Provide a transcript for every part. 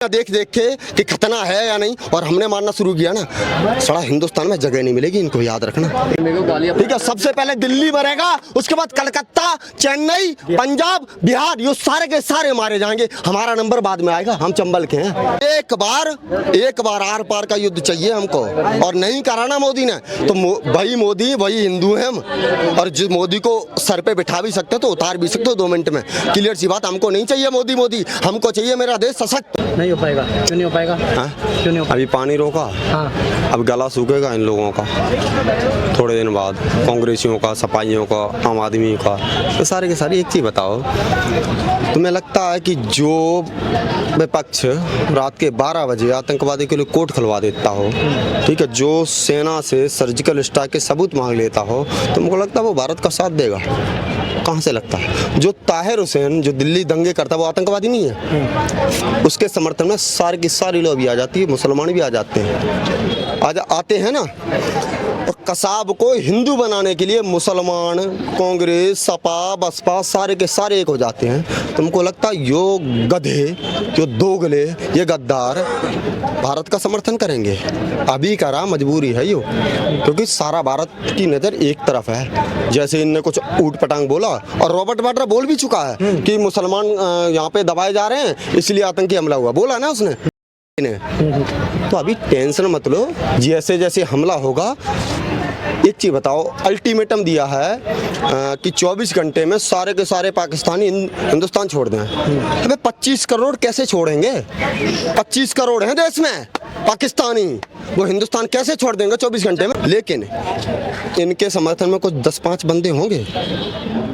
देख देख के कि खतना है या नहीं, और हमने मारना शुरू किया ना, सारा हिंदुस्तान में जगह नहीं मिलेगी, इनको याद रखना। ठीक है, सबसे पहले दिल्ली मरेगा, उसके बाद कलकत्ता, चेन्नई, पंजाब, बिहार, ये सारे के सारे मारे जाएंगे। हमारा नंबर बाद में आएगा, हम चंबल के हैं। एक बार आर पार का युद्ध चाहिए हमको, और नहीं कराना मोदी ने तो भाई मोदी वही हिंदू है हम, और जो मोदी को सर पे बिठा भी सकते तो उतार भी सकते हो 2 मिनट में। क्लियर सी बात, हमको नहीं चाहिए मोदी, हमको चाहिए मेरा देश सशक्त। नहीं हो पाएगा। क्यों नहीं हो पाएगा? क्यों नहीं हो? अभी पानी रोका, अब गला सूखेगा इन लोगों का थोड़े दिन बाद, कांग्रेसियों का, सपाइयों का, आम आदमी का। तो सारे के सारे एक चीज़ बताओ, तुम्हें लगता है कि जो विपक्ष रात के 12 बजे आतंकवादी के लिए कोर्ट खुलवा देता हो, ठीक है, जो सेना से सर्जिकल स्ट्राइक के सबूत मांग लेता हो, तुमको लगता है वो भारत का साथ देगा? कहाँ से लगता है? जो ताहिर हुसैन जो दिल्ली दंगे करता है वो आतंकवादी नहीं है? उसके समर्थन में सारी की सारी लोग भी आ जाती है, मुसलमान भी आ जाते हैं, आते हैं ना। और कसाब को हिंदू बनाने के लिए मुसलमान, कांग्रेस, सपा, बसपा सारे के सारे एक हो जाते हैं। तुमको लगता है यो गधे, यो दोगले, ये गद्दार भारत का समर्थन करेंगे? अभी करा, मजबूरी है यो, क्योंकि सारा भारत की नज़र एक तरफ है। जैसे इनने कुछ ऊट पटांग बोला, और रॉबर्ट वाड्रा बोल भी चुका है कि मुसलमान यहाँ पे दबाए जा रहे हैं इसलिए आतंकी हमला हुआ, बोला ना उसने। तो अभी टेंशन मत लो, जैसे जैसे हमला होगा। एक चीज़ बताओ, अल्टीमेटम दिया है कि 24 घंटे में सारे के सारे पाकिस्तानी हिंदुस्तान छोड़ दें। अबे 25 करोड़ कैसे छोड़ेंगे? 25 करोड़ हैं देश में पाकिस्तानी, वो हिंदुस्तान कैसे छोड़ देंगे 24 घंटे में? लेकिन इनके समर्थन में कुछ 10-5 बंदे होंगे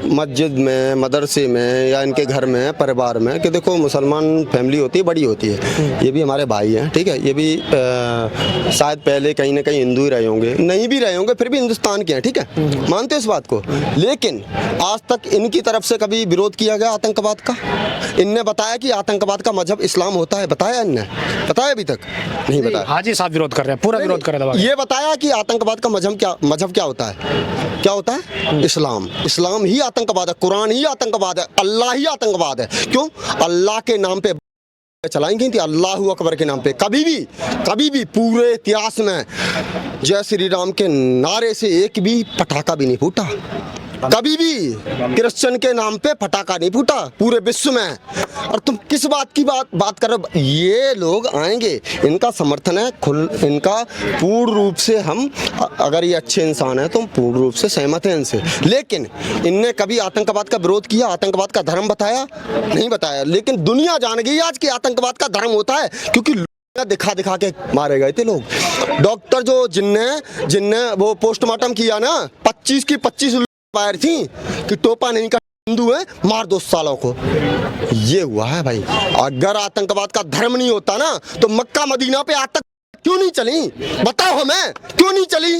मस्जिद में, मदरसे में, या इनके घर में, परिवार में, कि देखो मुसलमान फैमिली होती है, बड़ी होती है, ये भी हमारे भाई हैं, ठीक है, ये भी शायद पहले कहीं ना कहीं हिंदू ही रहे होंगे, नहीं भी रहे होंगे, फिर भी हिंदुस्तान के हैं, ठीक है, मानते हैं इस बात को। लेकिन आज तक इनकी तरफ से कभी विरोध किया गया आतंकवाद का? इनने बताया कि आतंकवाद का मजहब इस्लाम होता है? बताया इनने? बताया अभी तक नहीं बताया। हाजी साहब विरोध कर रहे हैं, पूरा विरोध कर रहे हैं। ये बताया कि आतंकवाद का मजहब क्या होता है? क्या होता है? इस्लाम। इस्लाम ही आतंकवाद है, कुरान ही आतंकवाद है, अल्लाह ही आतंकवाद है। क्यों? अल्लाह के नाम पे चलाई गई थी, अल्लाहू अकबर के नाम पे। कभी भी पूरे इतिहास में जय श्री राम के नारे से एक भी पटाखा भी नहीं फूटा। कभी भी क्रिश्चियन के नाम पे पटाखा नहीं फूटा पूरे विश्व में। और तुम किस बात की बात कर रहे हो? ये लोग आएंगे, इनका समर्थन है, इनका पूर्ण रूप से, हम अगर ये अच्छे इंसान हैं तो हम पूर्ण रूप से सहमत हैं इनसे। लेकिन इनने कभी आतंकवाद का विरोध किया, आतंकवाद का धर्म बताया? नहीं बताया। लेकिन दुनिया जान गई आज कि आतंकवाद का धर्म होता है, क्योंकि दिखा के मारे गए थे लोग। डॉक्टर जो जिनने वो पोस्टमार्टम किया ना, 25 की 25 फायर थी कि टोपा नहीं का हिंदू है, मार 2 सालों को। ये हुआ है भाई। अगर आतंकवाद का धर्म नहीं होता ना तो मक्का मदीना पे आतंक क्यों नहीं चली? बताओ हमें, क्यों नहीं चली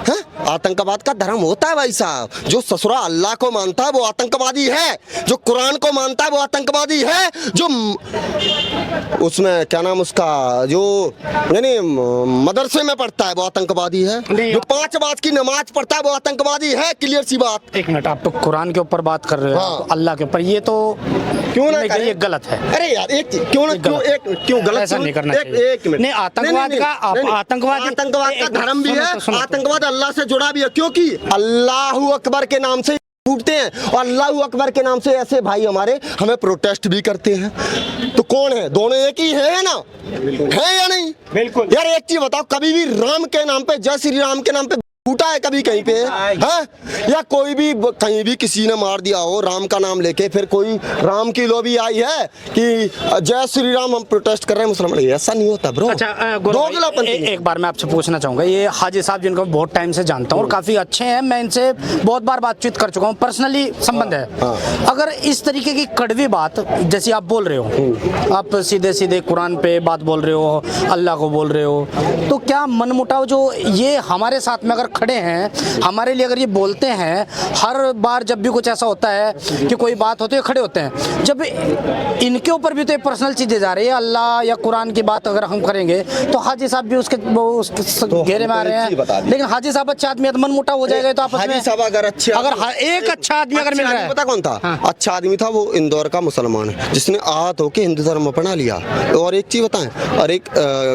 है? आतंकवाद का धर्म होता है भाई साहब। जो ससुरा अल्लाह को मानता है वो आतंकवादी है, जो कुरान को मानता है वो आतंकवादी है, जो उसमें क्या नाम उसका, जो यानी मदरसे में पढ़ता है वो आतंकवादी है, जो 5 वक्त की नमाज पढ़ता है वो आतंकवादी है। क्लियर सी बात। एक मिनट, आप तो कुरान के ऊपर बात कर रहे हो, हाँ। अल्लाह के ऊपर, ये तो क्यों ना ये गलत है। अरे यार क्यों गलत? ऐसा नहीं करना चाहिए। एक मिनट, नहीं, आतंकवाद का धर्म भी है, आतंकवाद अल्लाह से जुड़ा भी है, क्योंकि अल्लाहू अकबर के नाम से फूटते हैं, और अल्लाहू अकबर के नाम से ऐसे भाई हमारे हमें प्रोटेस्ट भी करते हैं। तो कौन है? दोनों एक ही है ना? है या नहीं? बिल्कुल। यार एक चीज बताओ, कभी भी राम के नाम पे, जय श्री राम के नाम पे फूटा है कभी कहीं पे? है? या कोई भी कहीं भी किसी ने मार दिया हो राम का नाम लेके, फिर कोई राम की लॉबी आई है कि जय श्री राम हम प्रोटेस्ट कर रहे हैं मुसलमान? ऐसा नहीं होता ब्रो। अच्छा, एक बार मैं आपसे पूछना चाहूंगा, ये हाजी साहब जिनको बहुत टाइम से जानता हूँ और काफी अच्छे हैं, मैं इनसे बहुत बार बातचीत कर चुका हूँ, पर्सनली संबंध है। अगर इस तरीके की कड़वी बात जैसी आप बोल रहे हो, आप सीधे कुरान पे बात बोल रहे हो, अल्लाह को बोल रहे हो, तो क्या मनमुटाव जो ये हमारे साथ में अगर खड़े हैं हमारे लिए, अगर ये बोलते हैं हर बार जब भी कुछ ऐसा होता है कि कोई बात होती है खड़े होते हैं, जब इनके ऊपर भी तो एक पर्सनल चीज़ें जा रही है, अल्लाह या कुरान की बात अगर हम करेंगे तो हाजी साहब भी उसके घेरे में आ रहे हैं। लेकिन हाजी साहब अच्छे आदमी है तो मन मुटा हो जाएगा तो आपस में। हाजी साहब अगर अच्छे, अगर एक अच्छा आदमी अगर मिल रहा है, पता कौन था? हाँ। अच्छा आदमी था वो इंदौर का मुसलमान है जिसने आहत होके हिंदू धर्म अपना लिया। और एक चीज बताएं, और एक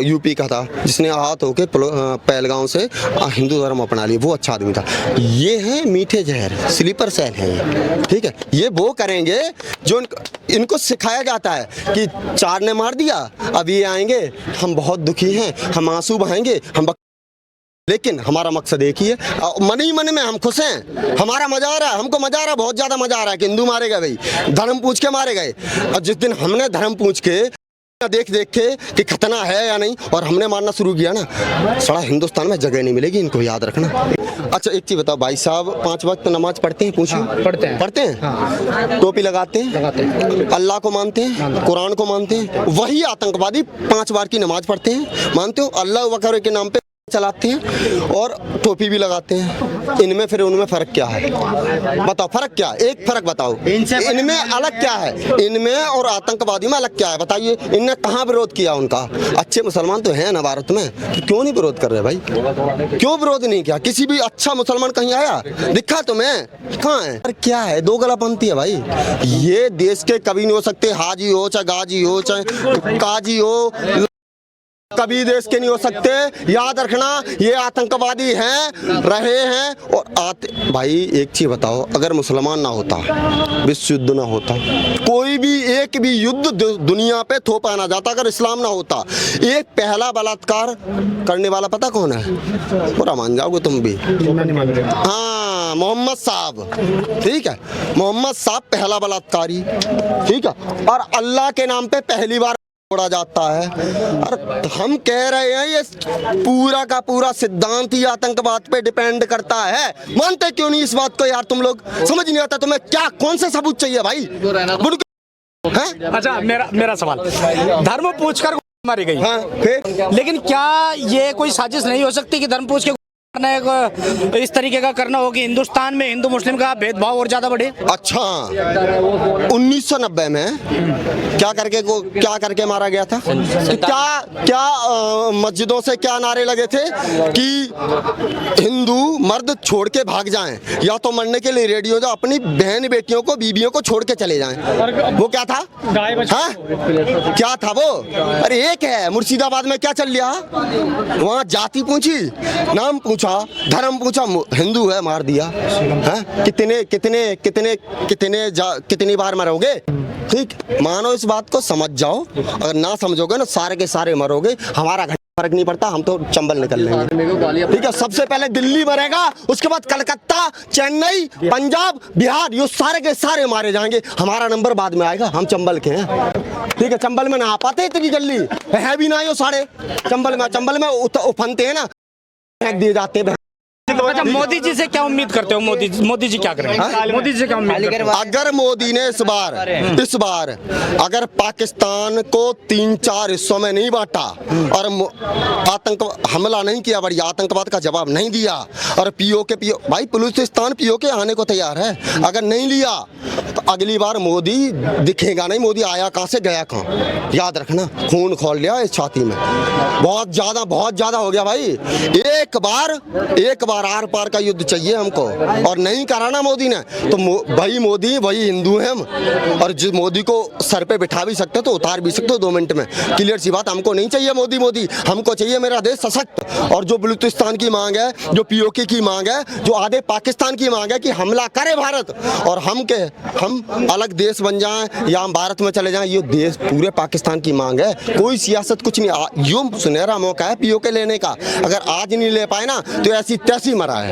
यूपी का था जिसने आहत होके पहलगांव से हिंदू धर्म अपना लिया, वो अच्छा आदमी था। ये है मीठे जहर, स्लीपर सेल है ये, ठीक है। ये वो करेंगे जो इनको सिखाया जाता है कि चार ने मार दिया, अब ये आएंगे, हम बहुत दुखी हैं, हम आंसू बहाएंगे, हम, लेकिन हमारा मकसद एक ही है, मन ही मन में हम खुश हैं, हमारा मजा आ रहा है, हमको मजा आ रहा है, बहुत ज्यादा मजा आ रहा है कि हिंदू मारे गए भाई, धर्म पूछ के मारे गए। और जिस दिन हमने धर्म पूछ के देख देख के कि खतना है या नहीं और हमने मारना शुरू किया ना, सारा हिंदुस्तान में जगह नहीं मिलेगी, इनको याद रखना। अच्छा एक चीज बताओ भाई साहब, 5 वक्त नमाज पढ़ते हैं? पूछिए। हाँ, पढ़ते हैं। हाँ। टोपी लगाते हैं, अल्लाह को मानते हैं, कुरान को मानते हैं। वही आतंकवादी 5 बार की नमाज पढ़ते हैं, मानते हो? अल्लाह वगैरह के नाम पे चलाते हैं और टोपी भी लगाते हैं। इनमें फिर उनमें फर्क क्या है? बताओ फर्क क्या है? एक फर्क बताओ, इनमें अलग क्या है? इनमें और आतंकवादी में अलग क्या है? बताइए, इनने कहाँ विरोध किया उनका? अच्छे मुसलमान तो हैं ना भारत में, तो क्यों नहीं विरोध कर रहे भाई? क्यों विरोध नहीं किया? किसी भी अच्छा मुसलमान कहीं आया दिखा तुम्हें? कहाँ है? क्या है? दो गलापंथी है भाई। ये देश के कभी नहीं हो सकते, हाजी हो चाहे गाजी हो चाहे काजी हो, कभी देश के नहीं हो सकते। याद रखना, ये आतंकवादी हैं, रहे हैं। और भाई एक चीज बताओ, अगर मुसलमान ना होता, विश्व युद्ध ना होता, कोई भी एक भी युद्ध दुनिया पे थोपा ना जाता अगर इस्लाम ना होता। एक पहला बलात्कार करने वाला पता कौन है? पूरा मान जाओगे तुम भी। हाँ, मोहम्मद साहब, ठीक है, मोहम्मद साहब पहला बलात्कारी, ठीक है। और अल्लाह के नाम पे पहली बार छोड़ा जाता है। और हम कह रहे हैं ये पूरा का पूरा सिद्धांत ही आतंकवाद पे डिपेंड करता है। मानते क्यों नहीं इस बात को यार? तुम लोग समझ नहीं आता तुम्हें, क्या कौन से सबूत चाहिए भाई? अच्छा मेरा सवाल, धर्म पूछकर मारी गई, हाँ, फिर? लेकिन क्या ये कोई साजिश नहीं हो सकती कि धर्म पूछ के इस तरीके का करना हो कि हिंदुस्तान में हिंदू मुस्लिम का भेदभाव और ज्यादा बढ़े? अच्छा, 1990 में क्या करके मारा गया था? क्या मस्जिदों से क्या नारे लगे थे कि हिंदू मर्द छोड़ के भाग जाएं, या तो मरने के लिए रेडी हो जाओ, अपनी बहन बेटियों को बीबियों को छोड़ के चले जाएं। वो क्या था? हाँ? क्या था वो? अरे एक है मुर्शिदाबाद में क्या चल रहा, वहाँ जाति पूछी, नाम पूछा, धर्म पूछा, हिंदू है मार दिया। है? कितनी बार मरोगे? ठीक, मानो इस बात को समझ जाओ, अगर ना समझोगे ना सारे के सारे मरोगे। हमारा फर्क नहीं पड़ता, हम तो चंबल निकल लेंगे, ठीक है। सबसे पहले दिल्ली मरेगा, उसके बाद कलकत्ता, चेन्नई, पंजाब, बिहार, ये सारे के सारे मारे जाएंगे। हमारा नंबर बाद में आएगा, हम चंबल के हैं, ठीक है। चंबल में ना आ पाते इतनी जल्दी, है भी ना यो सारे चंबल में उफनते हैं ना, फेंक दिए जाते हैं। अच्छा, मोदी जी से क्या उम्मीद करते हो? मोदी जी क्या करेंगे? मोदी जी से क्या उम्मीद करते हो? अगर मोदी ने इस बार अगर पाकिस्तान को 3-4 हिस्सों में नहीं बांटा और हमला नहीं किया, बढ़िया आतंकवाद का जवाब नहीं दिया, और पीओके भाई बलूचिस्तान पीओके आने को तैयार है, अगर नहीं लिया तो अगली बार मोदी दिखेगा नहीं। मोदी आया कहाँ से गया कहाँ, याद रखना। खून खोल लिया इस छाती में, बहुत ज्यादा हो गया भाई। एक बार आर पार का युद्ध चाहिए हमको, और नहीं कराना मोदी ने तो भाई मोदी वही हिंदू है हम, और जिस मोदी को सर पे बिठा भी सकते तो उतार भी सकते 2 मिनट में। क्लियर सी बात, हमको नहीं चाहिए मोदी, हमको चाहिए मेरा देश सशक्त। और जो बलूचिस्तान की मांग है, जो पीओके की मांग है, जो आधे पाकिस्तान की मांग है कि हमला करे भारत और हम अलग देश बन जाएं या हम भारत में चले जाएं, ये देश पूरे पाकिस्तान की मांग है। कोई सियासत कुछ नहीं, यूं सुनहरा मौका है पीओके लेने का, अगर आज नहीं ले पाए ना तो ऐसी तैसी मरा है।